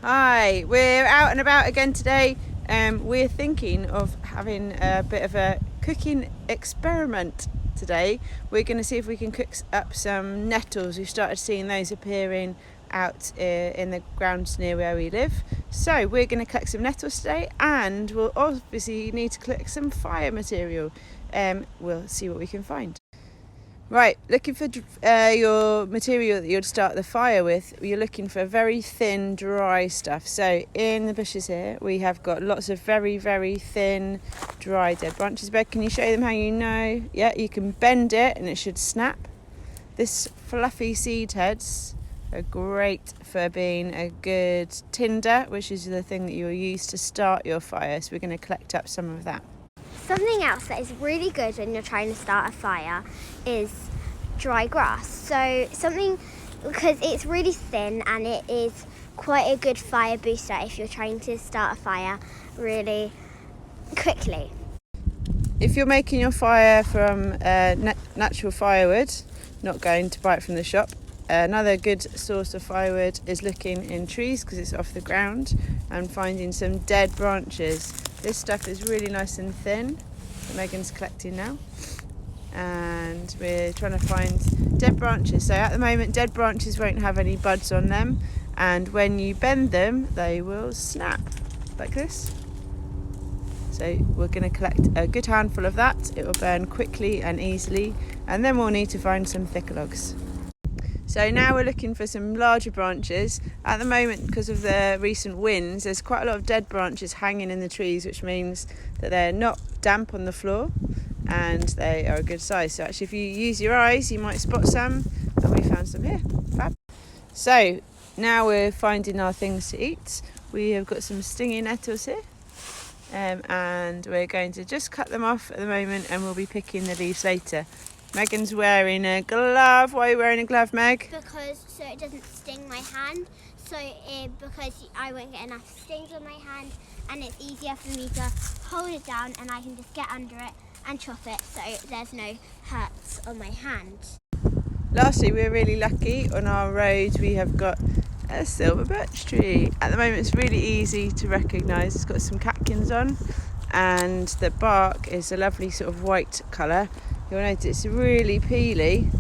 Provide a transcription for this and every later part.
Hi, we're out and about again today. We're thinking of having a bit of a cooking experiment today. We're going to see if we can cook up some nettles. We've started seeing those appearing out in the grounds near where we live. So we're going to collect some nettles today, and we'll obviously need to collect some fire material. We'll see what we can find. Right, looking for your material that you'd start the fire with. You're looking for very thin, dry stuff. So in the bushes here, we have got lots of very, very thin, dry dead branches. Bed, can you show them how you know? Yeah, you can bend it and it should snap. This fluffy seed heads are great for being a good tinder, which is the thing that you'll use to start your fire. So we're going to collect up some of that. Something else that is really good when you're trying to start a fire is dry grass. So something, because it's really thin and it is quite a good fire booster if you're trying to start a fire really quickly. If you're making your fire from natural firewood, not going to buy it from the shop, another good source of firewood is looking in trees because it's off the ground and finding some dead branches. This stuff is really nice and thin that Megan's collecting now, and we're trying to find dead branches. So at the moment dead branches won't have any buds on them, and when you bend them they will snap like this. So we're going to collect a good handful of that. It will burn quickly and easily, and then we'll need to find some thicker logs. So now we're looking for some larger branches. At the moment, because of the recent winds, there's quite a lot of dead branches hanging in the trees, which means that they're not damp on the floor and they are a good size. So actually if you use your eyes you might spot some, and we found some here. Fab. So now we're finding our things to eat. We have got some stinging nettles here. And we're going to just cut them off at the moment, and we'll be picking the leaves later. Megan's wearing a glove. Why are you wearing a glove, Meg? Because so it doesn't sting my hand. Because I won't get enough stings on my hand, and it's easier for me to hold it down and I can just get under it and chop it so there's no hurts on my hand. Lastly, we're really lucky. On our road we have got a silver birch tree. At the moment it's really easy to recognise. It's got some catkins on and the bark is a lovely sort of white colour. You'll notice it's really peely,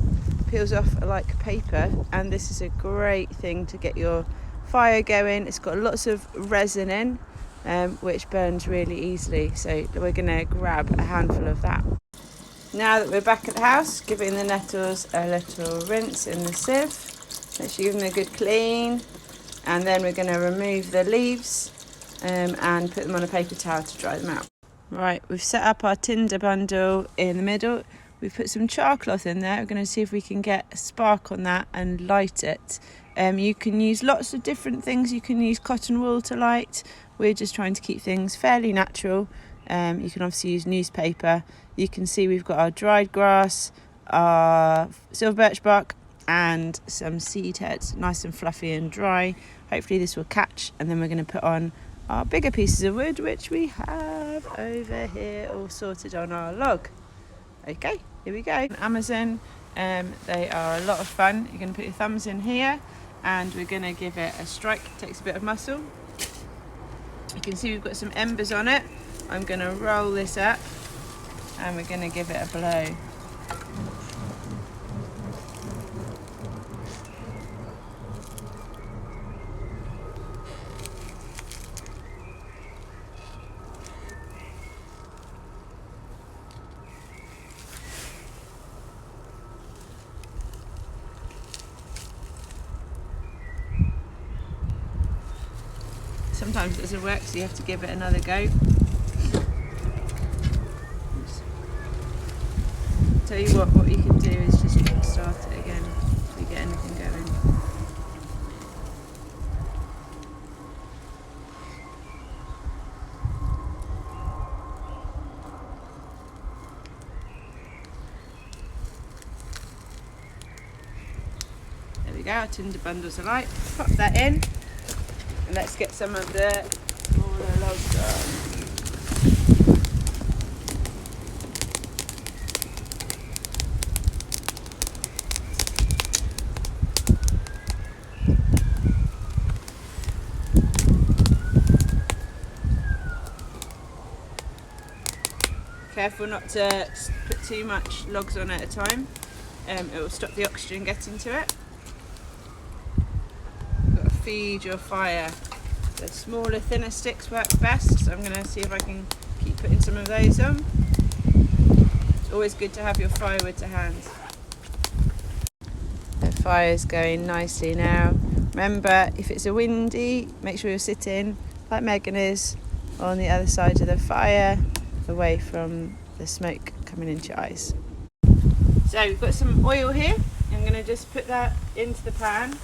peels off like paper, and this is a great thing to get your fire going. It's got lots of resin in, which burns really easily, so we're going to grab a handful of that. Now that we're back at the house, giving the nettles a little rinse in the sieve. Make sure you give them a good clean, and then we're going to remove the leaves and put them on a paper towel to dry them out. Right, we've set up our tinder bundle in the middle. We've put some char cloth in there. We're going to see if we can get a spark on that and light it. You can use lots of different things. You can use cotton wool to light. We're just trying to keep things fairly natural. You can obviously use newspaper. You can see we've got our dried grass, our silver birch bark, and some seed heads, nice and fluffy and dry. Hopefully this will catch, and then we're going to put on our bigger pieces of wood, which we have over here all sorted on our log. Okay, here we go. Amazon, they are a lot of fun. You're going to put your thumbs in here and we're going to give it a strike. It takes a bit of muscle. You can see we've got some embers on it. I'm going to roll this up and we're going to give it a blow. Sometimes it doesn't work, so you have to give it another go. Tell you what you can do is just start it again if you get anything going. There we go, our tinder bundles are light. Pop that in. And let's get some of the smaller logs on. Careful not to put too much logs on at a time. It will stop the oxygen getting to it. You've got to feed your fire. The smaller, thinner sticks work best, so I'm going to see if I can keep putting some of those on. It's always good to have your firewood to hand. The fire's going nicely now. Remember, if it's a windy, make sure you're sitting, like Megan is, on the other side of the fire, away from the smoke coming into your eyes. So we've got some oil here. I'm going to just put that into the pan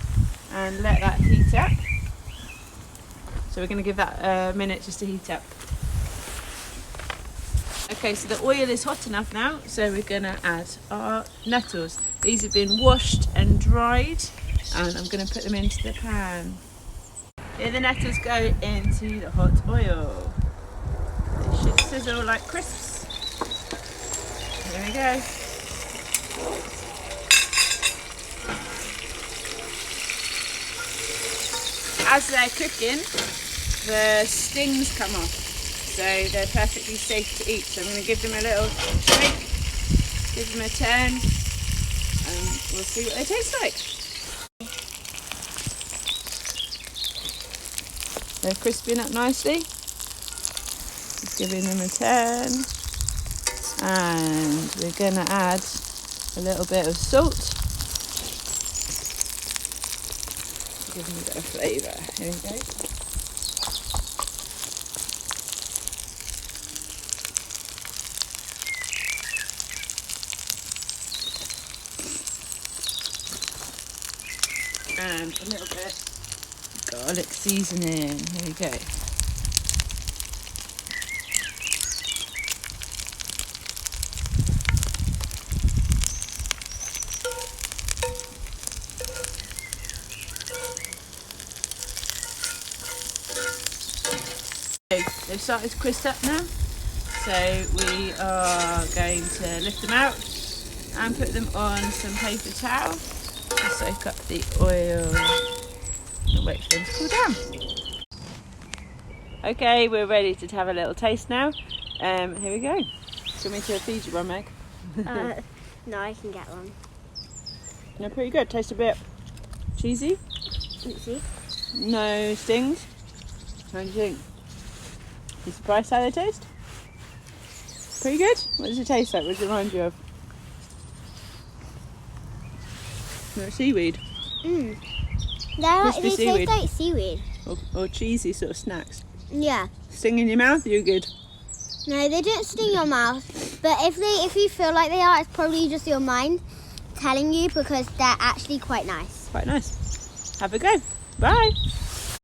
and let that heat up. So we're going to give that a minute just to heat up. Okay, so the oil is hot enough now, so we're going to add our nettles. These have been washed and dried, and I'm going to put them into the pan. Here the nettles go into the hot oil. They should sizzle like crisps. Here we go. As they're cooking, the stings come off, so they're perfectly safe to eat. So I'm going to give them a little shake, give them a turn, and we'll see what they taste like. They're crisping up nicely. Just giving them a turn, and we're going to add a little bit of salt. Give them a bit of flavour. Here we go. And a little bit of garlic seasoning. Here we go. They've started to crisp up now, so we are going to lift them out and put them on some paper towel to soak up the oil and wait for them to cool down. Okay, we're ready to have a little taste now. Here we go. Do you want me to feed you one, Meg? No, I can get one. They're pretty good. Taste a bit cheesy. Let's see. No stings. How do you think? You surprised how they taste? Pretty good? What does it taste like? What does it remind you of? No, seaweed. They Crispy taste seaweed. like seaweed. Or cheesy sort of snacks. Yeah. Sting in your mouth? You're good. No, they don't sting your mouth. But if you feel like they are, it's probably just your mind telling you, because they're actually quite nice. Quite nice. Have a go. Bye.